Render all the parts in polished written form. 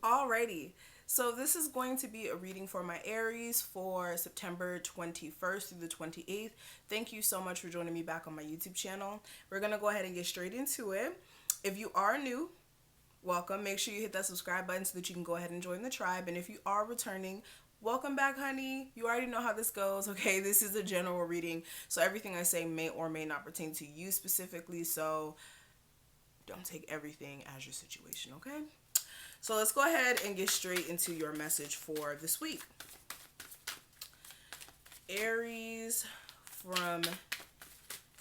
Alrighty, so this is going to be a reading for my Aries for September 21st through the 28th. Thank you so much for joining me back on my YouTube channel. We're going to go ahead and get straight into it. If you are new, welcome. Make sure you hit that subscribe button so that you can go ahead and join the tribe. And if you are returning, welcome back, honey. You already know how this goes, okay? This is a general reading, so everything I say may or may not pertain to you specifically, so don't take everything as your situation, okay? So let's go ahead and get straight into your message for this week. Aries, from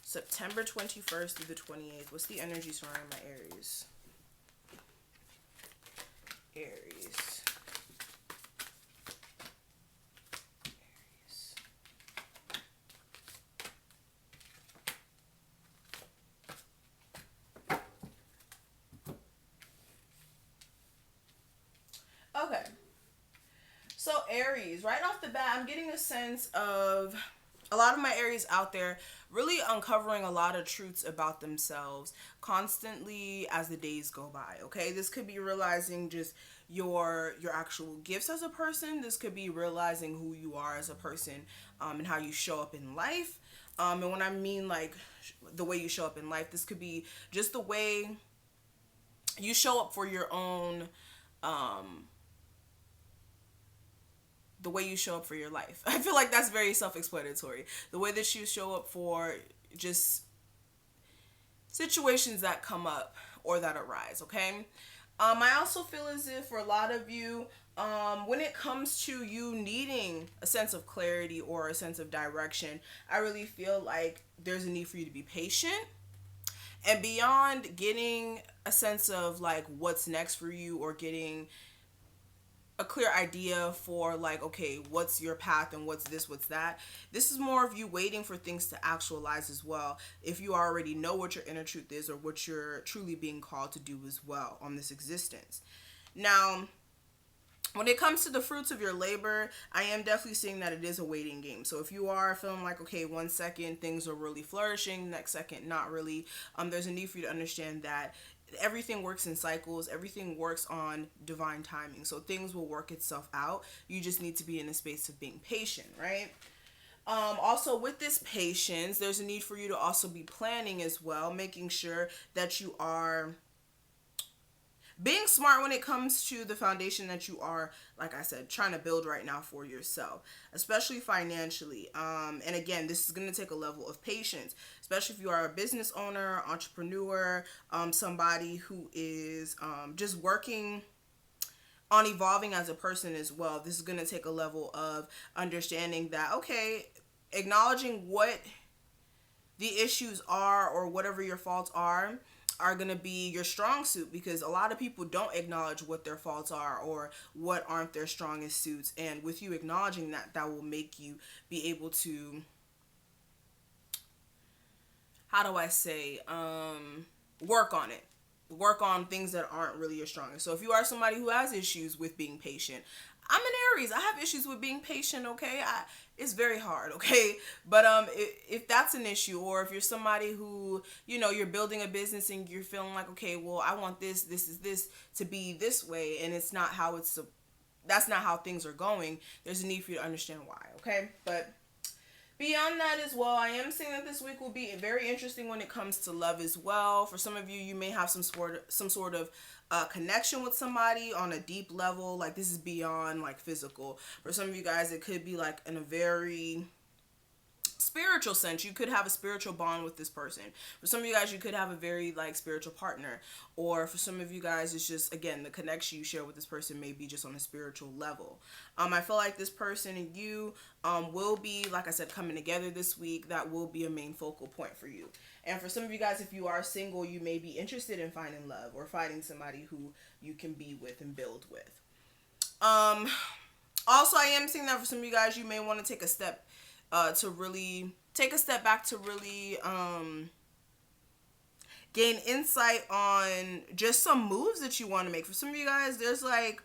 September 21st through the 28th. What's the energy surrounding my Aries? Aries. Okay. So Aries, right off the bat, I'm getting a sense of a lot of my Aries out there really uncovering a lot of truths about themselves constantly as the days go by, okay? This could be realizing just your actual gifts as a person. This could be realizing who you are as a person, and how you show up in life. And when I mean like the way you show up in life, this could be just the way you show up for your own the way you show up for your life. I feel like that's very self-explanatory. The way that you show up for just situations that come up or that arise, okay? I also feel as if for a lot of you, when it comes to you needing a sense of clarity or a sense of direction, I really feel like there's a need for you to be patient. And beyond getting a sense of like what's next for you or getting a clear idea for like, okay, what's your path and what's this, what's that, this is more of you waiting for things to actualize as well, if you already know what your inner truth is or what you're truly being called to do as well on this existence. Now, when it comes to the fruits of your labor, I am definitely seeing that it is a waiting game. So if you are feeling like, okay, 1 second things are really flourishing, next second not really, there's a need for you to understand that everything works in cycles. Everything works on divine timing. So things will work itself out. You just need to be in a space of being patient, right? Also, with this patience, there's a need for you to also be planning as well, making sure that you are being smart when it comes to the foundation that you are, like I said, trying to build right now for yourself, especially financially. And again, this is going to take a level of patience, especially if you are a business owner, entrepreneur, somebody who is just working on evolving as a person as well. This is going to take a level of understanding that, okay, acknowledging what the issues are or whatever your faults are going to be your strong suit, because a lot of people don't acknowledge what their faults are or what aren't their strongest suits. And with you acknowledging that, that will make you be able to, how do I say, work on it. Work on things that aren't really your strongest. So if you are somebody who has issues with being patient, I'm an Aries. I have issues with being patient, okay? It's very hard, okay? But if that's an issue, or if you're somebody who, you know, you're building a business and you're feeling like, okay, well, I want this to be this way, and it's not how that's not how things are going, there's a need for you to understand why, okay? But beyond that as well, I am seeing that this week will be very interesting when it comes to love as well. For some of you, you may have some sort of connection with somebody on a deep level. Like, this is beyond like physical. For some of you guys, it could be like in a very spiritual sense. You could have a spiritual bond with this person. For some of you guys, you could have a very like spiritual partner, or for some of you guys, it's just, again, the connection you share with this person may be just on a spiritual level. I feel like this person and you will be, like I said, coming together this week. That will be a main focal point for you. And for some of you guys, if you are single, you may be interested in finding love or finding somebody who you can be with and build with. Also, I am seeing that for some of you guys, you may want to take a step back to really gain insight on just some moves that you want to make. For some of you guys, there's like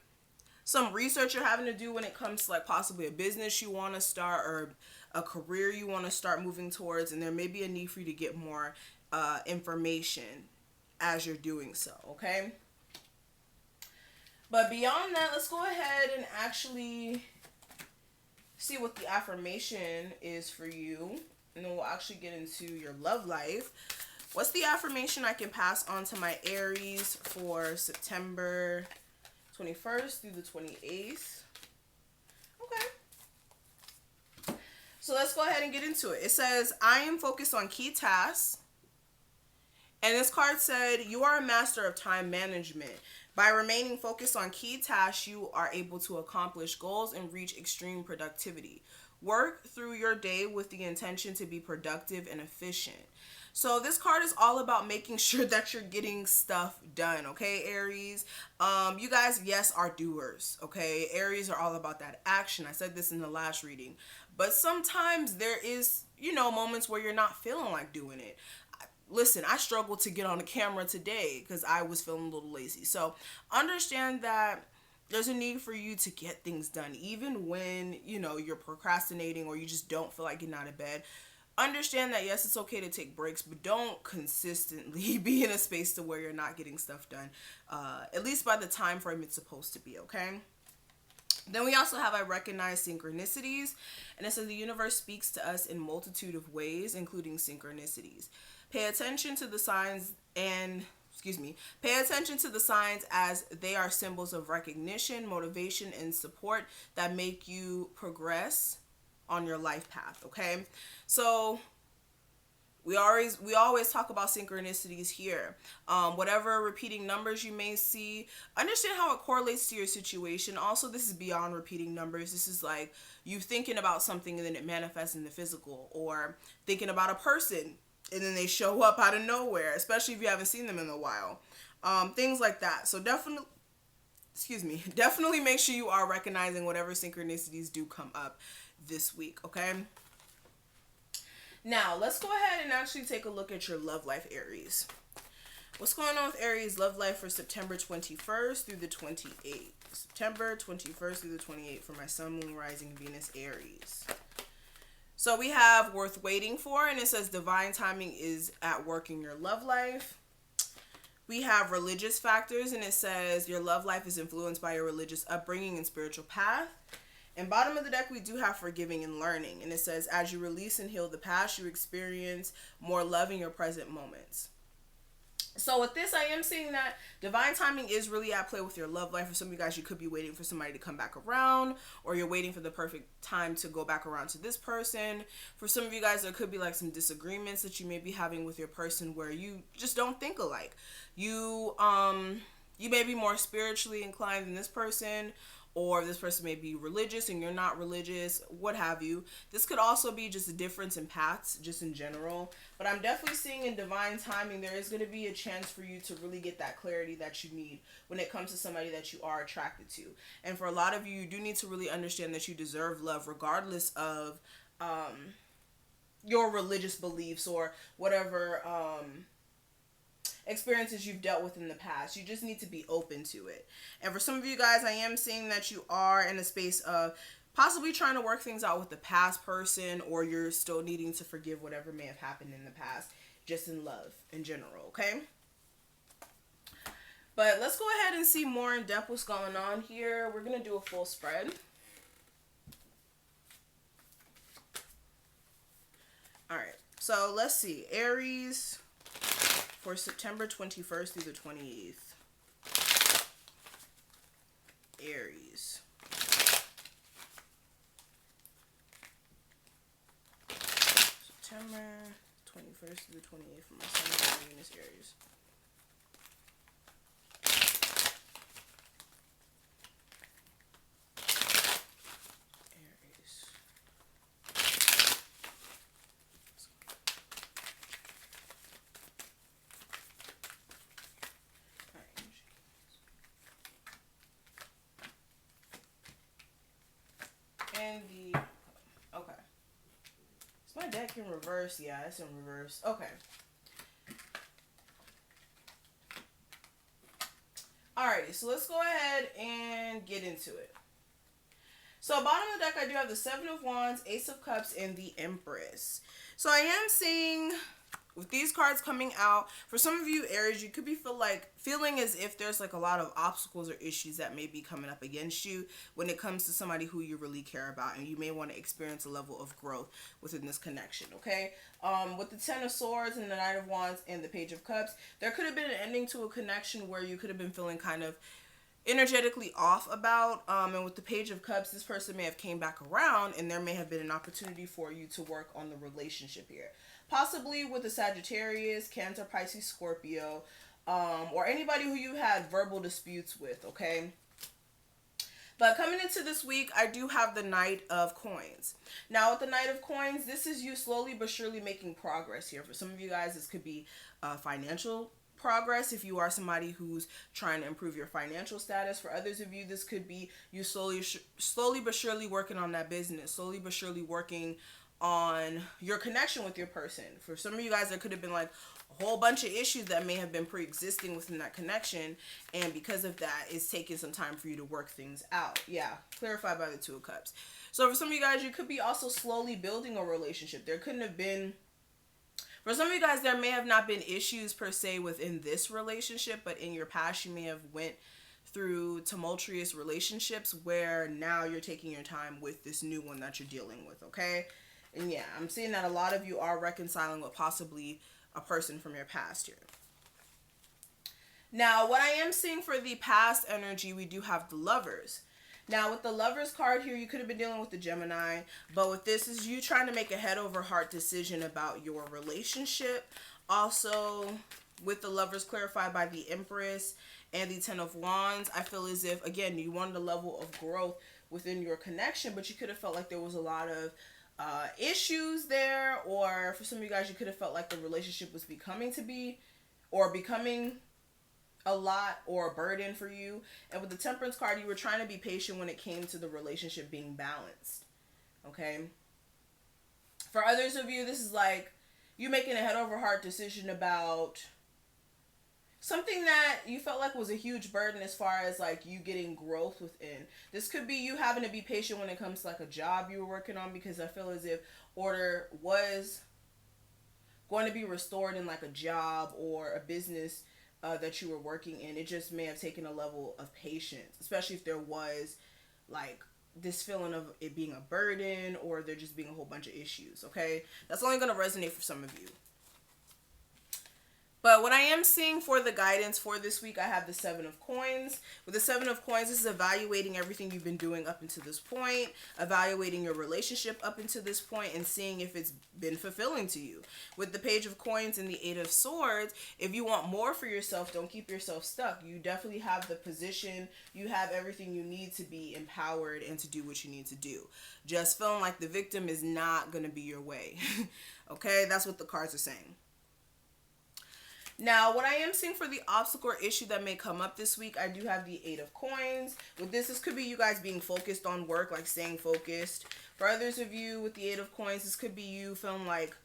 some research you're having to do when it comes to like possibly a business you want to start or a career you want to start moving towards, and there may be a need for you to get more information as you're doing so, okay? But beyond that, let's go ahead and actually see what the affirmation is for you. And then we'll actually get into your love life. What's the affirmation I can pass on to my Aries for September 21st through the 28th? Okay. So let's go ahead and get into it. It says, I am focused on key tasks. And this card said, you are a master of time management. By remaining focused on key tasks, you are able to accomplish goals and reach extreme productivity. Work through your day with the intention to be productive and efficient. So this card is all about making sure that you're getting stuff done, okay, Aries? You guys, yes, are doers, okay? Aries are all about that action. I said this in the last reading. But sometimes there is, moments where you're not feeling like doing it. Listen, I struggled to get on the camera today because I was feeling a little lazy. So understand that there's a need for you to get things done, even when, you're procrastinating or you just don't feel like getting out of bed. Understand that, yes, it's okay to take breaks, but don't consistently be in a space to where you're not getting stuff done, at least by the time frame it's supposed to be, okay? Then we also have I recognize synchronicities, and it says the universe speaks to us in multitude of ways, including synchronicities. Pay attention to the signs pay attention to the signs as they are symbols of recognition, motivation, and support that make you progress on your life path, okay? So we always talk about synchronicities here. Whatever repeating numbers you may see, understand how it correlates to your situation. Also, this is beyond repeating numbers. This is like you thinking about something and then it manifests in the physical, or thinking about a person and then they show up out of nowhere, especially if you haven't seen them in a while. Things like that. So definitely make sure you are recognizing whatever synchronicities do come up this week, okay? Now, let's go ahead and actually take a look at your love life, Aries. What's going on with Aries love life for September 21st through the 28th? September 21st through the 28th for my Sun, Moon, Rising, Venus, Aries. So we have worth waiting for, and it says divine timing is at work in your love life. We have religious factors, and it says your love life is influenced by your religious upbringing and spiritual path. And bottom of the deck, we do have forgiving and learning. And it says, as you release and heal the past, you experience more love in your present moments. So with this, I am seeing that divine timing is really at play with your love life. For some of you guys, you could be waiting for somebody to come back around, or you're waiting for the perfect time to go back around to this person. For some of you guys, there could be like some disagreements that you may be having with your person where you just don't think alike. You may be more spiritually inclined than this person, or this person may be religious and you're not religious, what have you. This could also be just a difference in paths, just in general. But I'm definitely seeing in divine timing, there is going to be a chance for you to really get that clarity that you need when it comes to somebody that you are attracted to. And for a lot of you, you do need to really understand that you deserve love regardless of your religious beliefs or whatever experiences you've dealt with in the past. You just need to be open to it. And for some of you guys, I am seeing that you are in a space of possibly trying to work things out with the past person, or you're still needing to forgive whatever may have happened in the past, just in love in general, okay? But let's go ahead and see more in depth what's going on here. We're going to do a full spread. All right, so let's see. Aries for September 21st through the 28th. Aries. September 21st through the 28th for my Sun, Moon, Venus, Aries. Okay. Is my deck in reverse? Yeah, it's in reverse. Okay. Alrighty, so let's go ahead and get into it. So bottom of the deck, I do have the Seven of Wands, Ace of Cups, and the Empress. So I am seeing With these cards coming out, for some of you Aries, you could be feeling as if there's like a lot of obstacles or issues that may be coming up against you when it comes to somebody who you really care about, and you may want to experience a level of growth within this connection. Okay, with the Ten of Swords and the Knight of Wands and the Page of Cups, there could have been an ending to a connection where you could have been feeling kind of energetically off about, and with the Page of Cups, this person may have came back around, and there may have been an opportunity for you to work on the relationship here, possibly with a Sagittarius, Cancer, Pisces, Scorpio, or anybody who you had verbal disputes with. Okay, but coming into this week, I do have the Knight of Coins. Now, with the Knight of Coins, this is you slowly but surely making progress here. For some of you guys, this could be financial progress if you are somebody who's trying to improve your financial status. For others of you, this could be you slowly but surely working on that business, slowly but surely working on your connection with your person. For some of you guys, there could have been like a whole bunch of issues that may have been pre-existing within that connection, and because of that, it's taking some time for you to work things out. Yeah, clarified by the Two of Cups. So for some of you guys, you could be also slowly building a relationship. There couldn't have been, for some of you guys, there may have not been issues per se within this relationship, but in your past, you may have went through tumultuous relationships where now you're taking your time with this new one that you're dealing with. Okay, and yeah, I'm seeing that a lot of you are reconciling with possibly a person from your past here. Now, what I am seeing for the past energy, we do have the Lovers. Now, with the Lovers card here, you could have been dealing with the Gemini, but with this is you trying to make a head over heart decision about your relationship. Also, with the Lovers clarified by the Empress and the Ten of Wands, I feel as if, again, you wanted a level of growth within your connection, but you could have felt like there was a lot of issues there, or for some of you guys, you could have felt like the relationship was becoming a lot or a burden for you. And with the Temperance card, you were trying to be patient when it came to the relationship being balanced. Okay, for others of you, this is like you making a head over heart decision about something that you felt like was a huge burden as far as like you getting growth within. This could be you having to be patient when it comes to like a job you were working on, because I feel as if order was going to be restored in like a job or a business that you were working in. It just may have taken a level of patience, especially if there was like this feeling of it being a burden or there just being a whole bunch of issues. Okay, that's only going to resonate for some of you. But what I am seeing for the guidance for this week, I have the Seven of Coins. With the Seven of Coins, this is evaluating everything you've been doing up until this point, evaluating your relationship up until this point, and seeing if it's been fulfilling to you. With the Page of Coins and the Eight of Swords, if you want more for yourself, don't keep yourself stuck. You definitely have the position, you have everything you need to be empowered and to do what you need to do. Just feeling like the victim is not going to be your way. Okay, that's what the cards are saying. Now, what I am seeing for the obstacle or issue that may come up this week, I do have the Eight of Coins. With this could be you guys being focused on work, like staying focused. For others of you with the Eight of Coins, this could be you feeling like,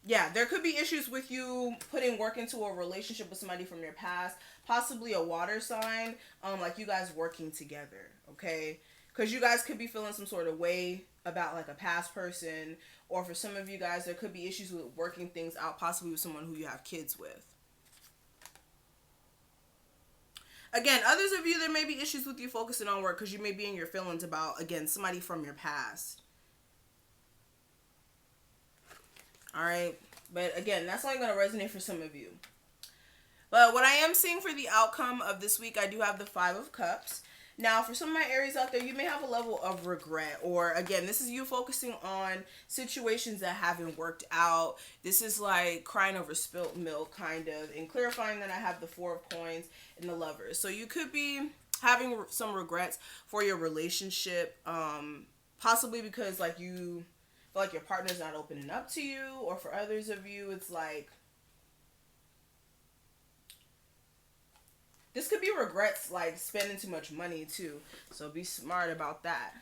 yeah, there could be issues with you putting work into a relationship with somebody from your past, possibly a water sign, like you guys working together, okay? Because you guys could be feeling some sort of way about like a past person, or for some of you guys, there could be issues with working things out, possibly with someone who you have kids with. Again, others of you, there may be issues with you focusing on work because you may be in your feelings about, again, somebody from your past. All right. But again, that's only going to resonate for some of you. But what I am seeing for the outcome of this week, I do have the Five of Cups. Now, for some of my Aries out there, you may have a level of regret, or again, this is you focusing on situations that haven't worked out. This is like crying over spilt milk, kind of, and clarifying that I have the Four of Coins and the Lovers. So you could be having some regrets for your relationship, possibly because like you feel like your partner's not opening up to you, or for others of you, it's like this could be regrets like spending too much money too. So be smart about that.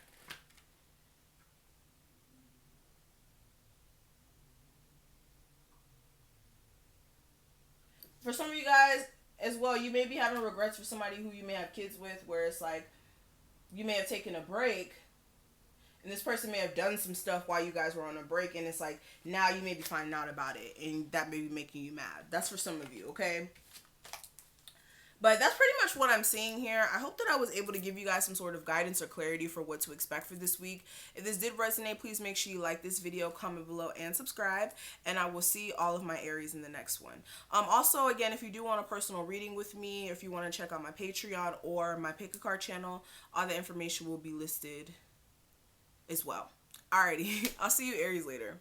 For some of you guys as well, you may be having regrets for somebody who you may have kids with, where it's like you may have taken a break And this person may have done some stuff while you guys were on a break, and it's like now you may be finding out about it, and that may be making you mad. That's for some of you, okay? But that's pretty much what I'm seeing here. I hope that I was able to give you guys some sort of guidance or clarity for what to expect for this week. If this did resonate, please make sure you like this video, comment below, and subscribe. And I will see all of my Aries in the next one. Also, again, if you do want a personal reading with me, if you want to check out my Patreon or my Pick a Card channel, all the information will be listed as well. Alrighty, I'll see you Aries later.